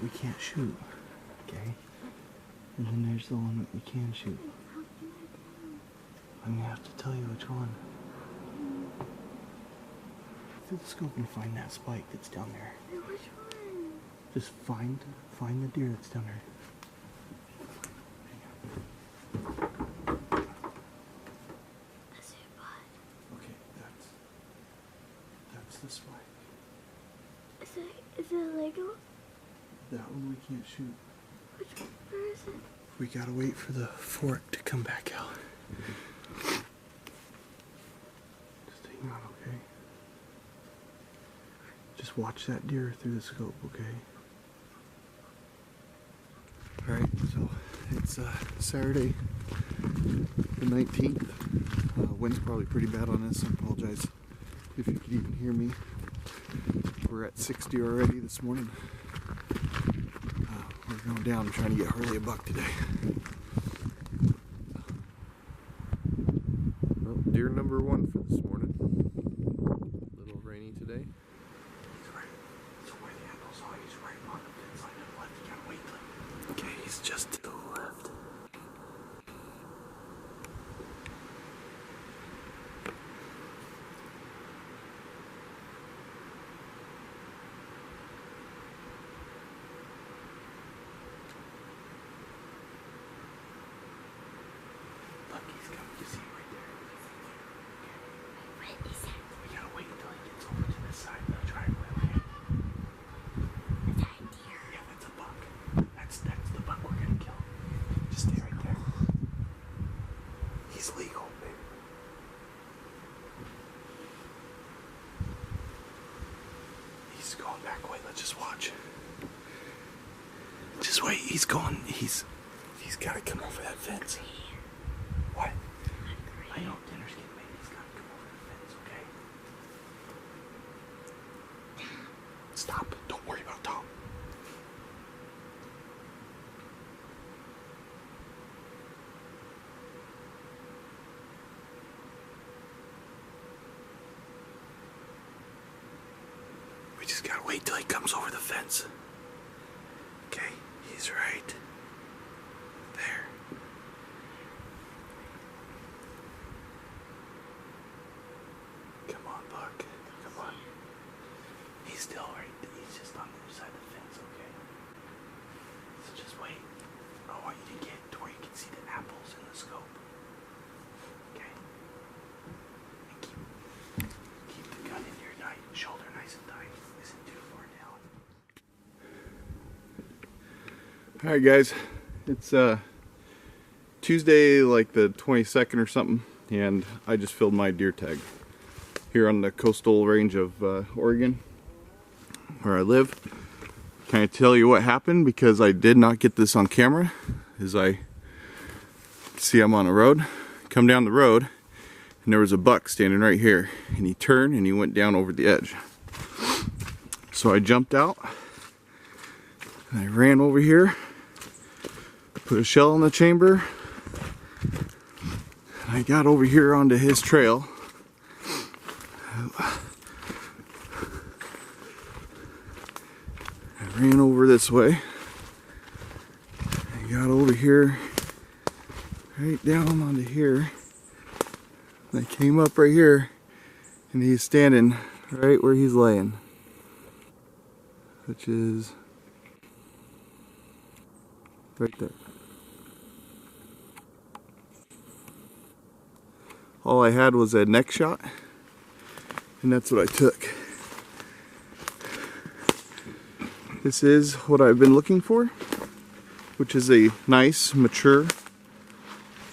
We can't shoot, okay? And then there's the one that we can shoot. I'm gonna have to tell you which one. Through the scope and find that spike that's down there. Which one? Just find the deer that's down there. That's it, bud. Okay, that's the spike. Is it a Lego? That one we can't shoot. Where is it? We gotta wait for the fork to come back out. Just hang on, okay? Just watch that deer through the scope, okay? Alright, so it's Saturday the 19th. Wind's probably pretty bad on this. I apologize if you could even hear me. We're at 60 already this morning. We're going down trying to get Harley a buck today. Well, deer number one for this morning. A little rainy today. He's right. So where the apples are, he's right on the fence line to the left. You gotta wait till. Okay, he's just to the left. Look, he's coming. You see him right there. What is that? We gotta wait until he gets over to this side of the driveway. Okay? Is that a deer? Yeah, that's a buck. That's the buck we're gonna kill. Just stay right there. He's legal, baby. He's going back. Wait, let's just watch. Just wait. He's going. He's gotta come over that fence. What? I know dinner's getting made. He's gotta come over the fence, okay? Stop. Don't worry about Tom. We just gotta wait till he comes over the fence. Okay? He's right there. Come on, Buck. Come on. He's still right. He's just on the other side of the fence, okay? So just wait. I want you to get to where you can see the apples in the scope. Okay? And keep the gun in your shoulder nice and tight. Isn't too far down. Alright guys. It's Tuesday like the 22nd or something, and I just filled my deer tag here on the coastal range of Oregon where I live. Can I tell you what happened? Because I did not get this on camera. As I see, I'm on a road, come down the road, and there was a buck standing right here, and he turned and he went down over the edge. So I jumped out and I ran over here, put a shell in the chamber, and I got over here onto his trail. I ran over this way, got over here, right down onto here. And I came up right here, and he's standing right where he's laying, which is right there. All I had was a neck shot, and that's what I took. This is what I've been looking for, which is a nice, mature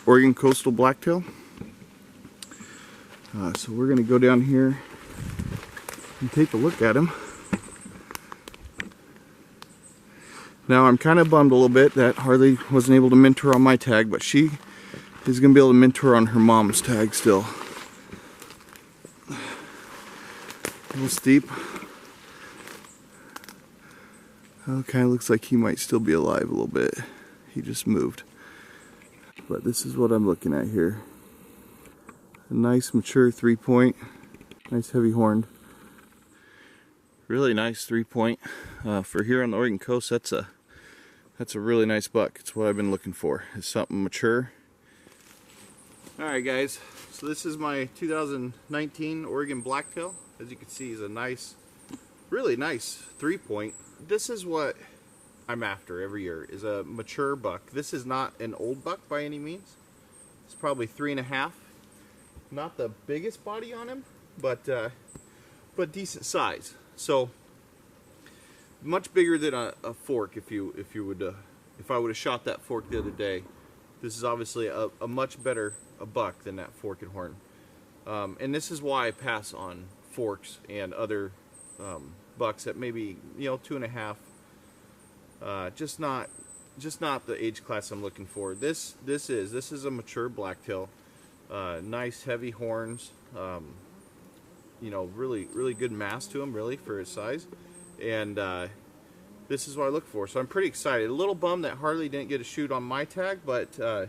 Oregon coastal blacktail. So we're going to go down here and take a look at him. Now I'm kind of bummed a little bit that Harley wasn't able to mentor on my tag, but she is going to be able to mentor on her mom's tag still. A little steep. Oh, kind of looks like he might still be alive a little bit. He just moved. But this is what I'm looking at here. A nice mature 3-point, nice heavy horned. Really nice 3-point. For here on the Oregon coast, that's a really nice buck. It's what I've been looking for. It's something mature. Alright guys, so this is my 2019 Oregon Blacktail. As you can see, he's a nice, really nice 3-point. This is what I'm after every year, is a mature buck. This is not an old buck by any means. It's probably 3.5. Not the biggest body on him, but decent size. So much bigger than a fork. If I would have shot that fork the other day, this is obviously a much better buck than that fork and horn. And this is why I pass on forks and other bucks at maybe 2.5. Just not the age class I'm looking for. This is a mature blacktail. Nice heavy horns. Really good mass to him, really, for his size. And this is what I look for. So I'm pretty excited. A little bummed that Harley didn't get a shoot on my tag, but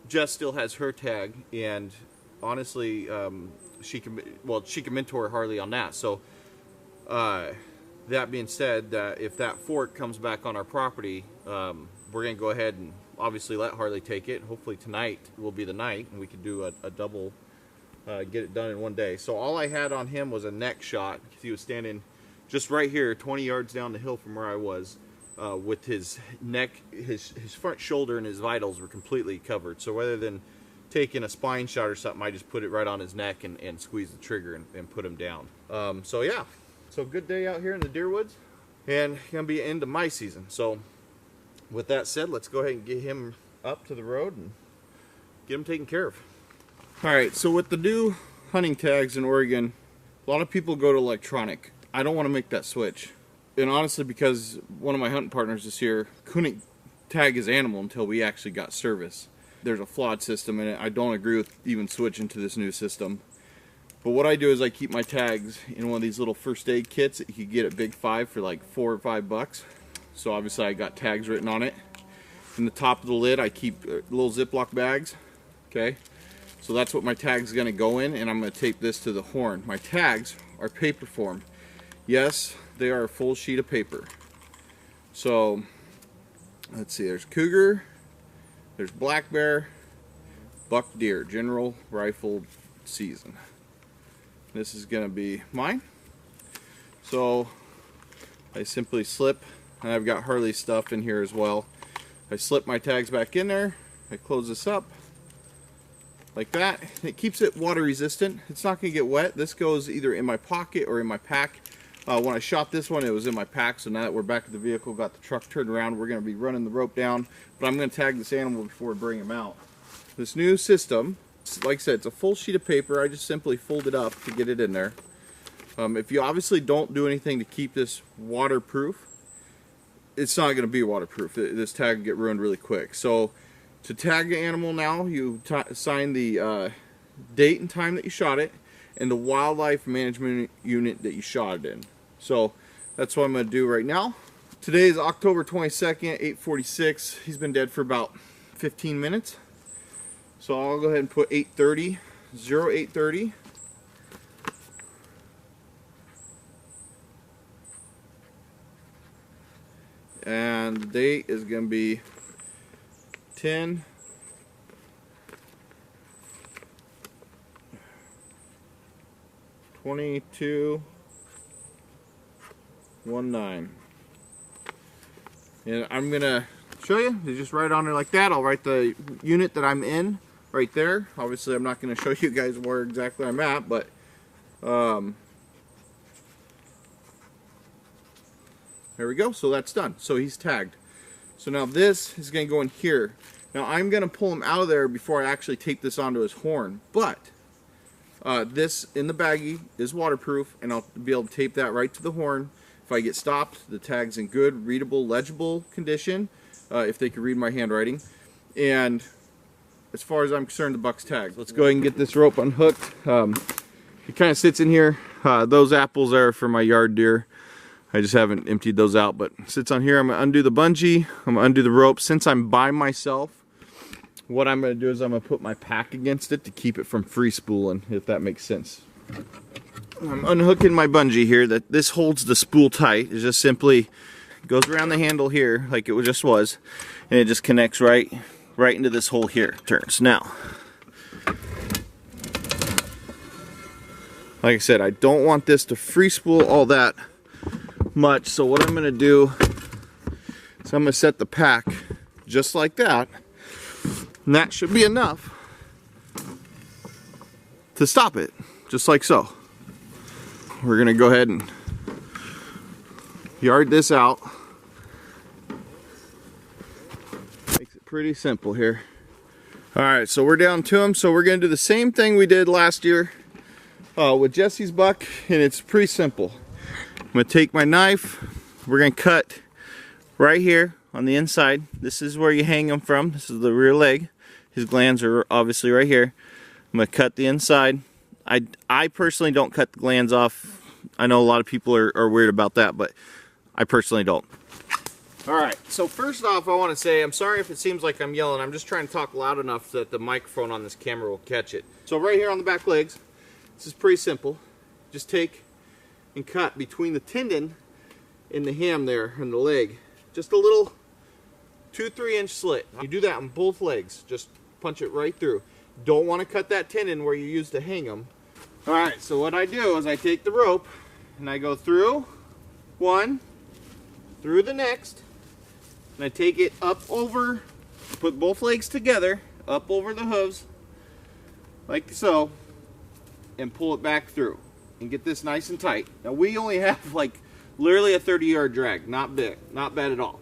Jess still has her tag, and honestly, she can mentor Harley on that. So that being said, if that fork comes back on our property, we're gonna go ahead and obviously let Harley take it. Hopefully tonight will be the night, and we can do a double, get it done in one day. So all I had on him was a neck shot. He was standing just right here, 20 yards down the hill from where I was, with his neck, his front shoulder and his vitals were completely covered. So rather than taking a spine shot or something, I just put it right on his neck and squeeze the trigger and put him down. So yeah, so good day out here in the deer woods, and gonna be into my season. So with that said, let's go ahead and get him up to the road and get him taken care of. All right, so with the new hunting tags in Oregon, a lot of people go to electronic. I don't want to make that switch. And honestly, because one of my hunting partners this year couldn't tag his animal until we actually got service. There's a flawed system in it. I don't agree with even switching to this new system. But what I do is I keep my tags in one of these little first aid kits that you can get at Big 5 for like $4 or $5. So obviously I got tags written on it. In the top of the lid I keep little Ziploc bags. Okay, so that's what my tag's gonna go in, and I'm gonna tape this to the horn. My tags are paper form. Yes, they are a full sheet of paper. So let's see, there's cougar, there's black bear, buck deer, general rifle season. This is gonna be mine. So I simply slip, and I've got Harley stuff in here as well. I slip my tags back in there, I close this up like that. It keeps it water resistant. It's not gonna get wet. This goes either in my pocket or in my pack. When I shot this one, it was in my pack, so now that we're back at the vehicle, got the truck turned around, we're gonna be running the rope down, but I'm gonna tag this animal before I bring him out. This new system, like I said, it's a full sheet of paper. I just simply fold it up to get it in there. If you obviously don't do anything to keep this waterproof, it's not going to be waterproof. This tag will get ruined really quick. So to tag the animal now, you sign the date and time that you shot it and the wildlife management unit that you shot it in. So that's what I'm going to do right now. Today is October 22nd, 8:46. He's been dead for about 15 minutes. So I'll go ahead and put 8:30, 08:30. And the date is going to be 10, 22, 19. And I'm gonna show you. You just write on there like that. I'll write the unit that I'm in right there. Obviously, I'm not gonna show you guys where exactly I'm at, but there we go. So that's done. So he's tagged. So now this is gonna go in here. Now I'm gonna pull him out of there before I actually tape this onto his horn, but this in the baggie is waterproof, and I'll be able to tape that right to the horn. If I get stopped, the tag's in good, readable, legible condition, if they can read my handwriting. And as far as I'm concerned, the buck's tagged. Let's go ahead and get this rope unhooked. It kind of sits in here. Those apples are for my yard deer. I just haven't emptied those out, but it sits on here. I'm gonna undo the bungee. I'm gonna undo the rope. Since I'm by myself, what I'm gonna do is I'm gonna put my pack against it to keep it from free spooling, if that makes sense. I'm unhooking my bungee here. That this holds the spool tight. It just simply goes around the handle here like it just was, and it just connects right into this hole here. Turns. Now, like I said, I don't want this to free spool all that much, so what I'm gonna do is I'm gonna set the pack just like that, and that should be enough to stop it, just like so. We're gonna go ahead and yard this out. Makes it pretty simple here. Alright, so we're down to him. So we're gonna do the same thing we did last year with Jesse's buck, and it's pretty simple. I'm gonna take my knife. We're gonna cut right here on the inside. This is where you hang him from. This is the rear leg. His glands are obviously right here. I'm gonna cut the inside. I personally don't cut the glands off. I know a lot of people are weird about that, but I personally don't. Alright, so first off, I want to say I'm sorry if it seems like I'm yelling. I'm just trying to talk loud enough that the microphone on this camera will catch it. So right here on the back legs, this is pretty simple. Just take and cut between the tendon and the ham there and the leg. Just a little 2-3 inch slit. You do that on both legs. Just punch it right through. Don't want to cut that tendon where you used to hang them. Alright, so what I do is I take the rope and I go through one, through the next, and I take it up over, put both legs together, up over the hooves, like so, and pull it back through and get this nice and tight. Now we only have like literally a 30-yard drag, not big, not bad at all.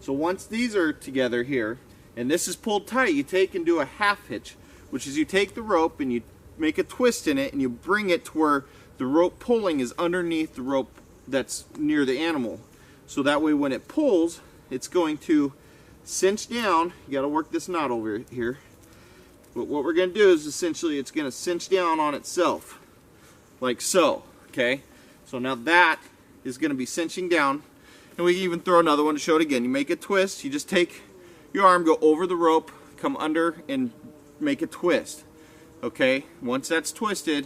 So once these are together here, and this is pulled tight, you take and do a half hitch, which is you take the rope and you make a twist in it and you bring it to where the rope pulling is underneath the rope that's near the animal. So that way when it pulls, it's going to cinch down. You got to work this knot over here. But what we're going to do is essentially it's going to cinch down on itself, like so. Okay? So now that is going to be cinching down. And we can even throw another one to show it again. You make a twist. You just take your arm, go over the rope, come under, and make a twist. Okay? Once that's twisted,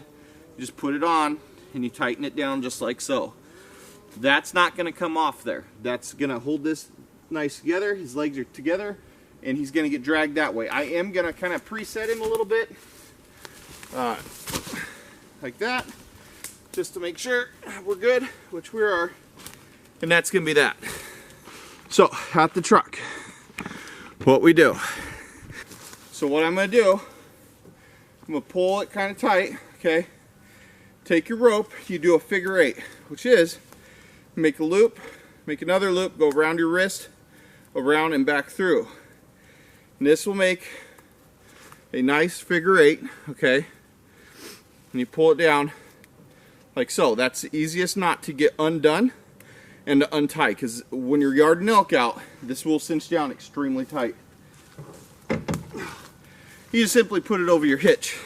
you just put it on and you tighten it down just like so. That's not going to come off there. That's going to hold this nice together. His legs are together and he's going to get dragged that way. I am going to kind of preset him a little bit like that, just to make sure we're good, which we are. And that's going to be that. So at the truck, what we do. So what I'm going to do, I'm going to pull it kind of tight, okay? Take your rope, you do a figure 8, which is make a loop, make another loop, go around your wrist, around and back through. And this will make a nice figure 8, okay? And you pull it down like so. That's the easiest knot to get undone and to untie, because when you're yarding elk out, this will cinch down extremely tight. You just simply put it over your hitch.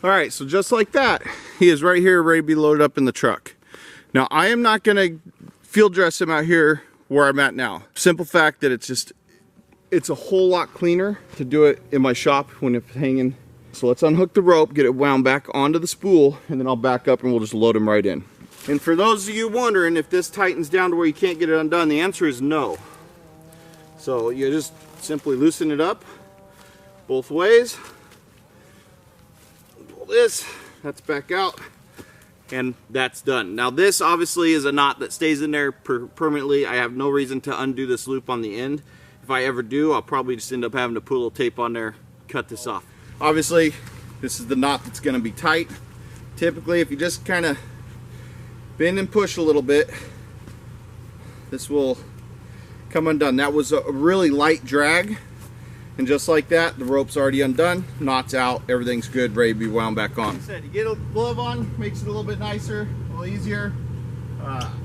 All right, so just like that, he is right here ready to be loaded up in the truck. Now, I am not gonna field dress him out here where I'm at now. Simple fact that it's a whole lot cleaner to do it in my shop when it's hanging. So let's unhook the rope, get it wound back onto the spool, and then I'll back up and we'll just load him right in. And for those of you wondering if this tightens down to where you can't get it undone, the answer is no. So you just simply loosen it up both ways. Pull this, that's back out, and that's done. Now this obviously is a knot that stays in there permanently. I have no reason to undo this loop on the end. If I ever do, I'll probably just end up having to put a little tape on there, cut this off. Obviously, this is the knot that's going to be tight. Typically, if you just kind of bend and push a little bit, this will come undone. That was a really light drag, and just like that, the rope's already undone, knot's out, everything's good, ready to be wound back on. Like I said, you get a glove on, makes it a little bit nicer, a little easier.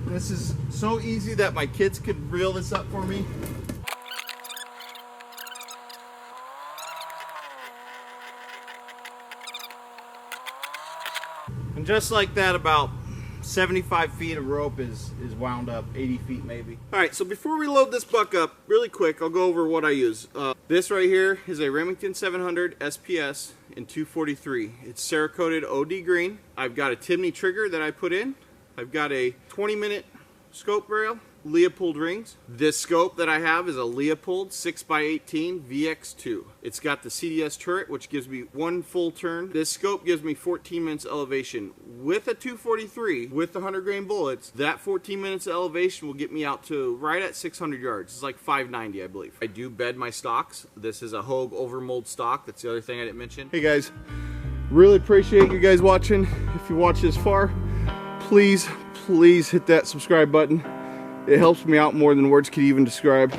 This is so easy that my kids could reel this up for me. And just like that, about 75 feet of rope is wound up, 80 feet maybe. All right, so before we load this buck up, really quick, I'll go over what I use. This right here is a Remington 700 SPS in 243. It's Cerakoted OD green. I've got a Timney trigger that I put in. I've got a 20-minute scope rail, Leopold rings. This scope that I have is a Leopold 6x18 VX2. It's got the CDS turret, which gives me one full turn. This scope gives me 14 minutes elevation. With a 243, with the 100 grain bullets, that 14 minutes of elevation will get me out to right at 600 yards. It's like 590, I believe. I do bed my stocks. This is a Hogue overmold stock. That's the other thing I didn't mention. Hey guys, really appreciate you guys watching. If you watch this far, please hit that subscribe button. It helps me out more than words could even describe.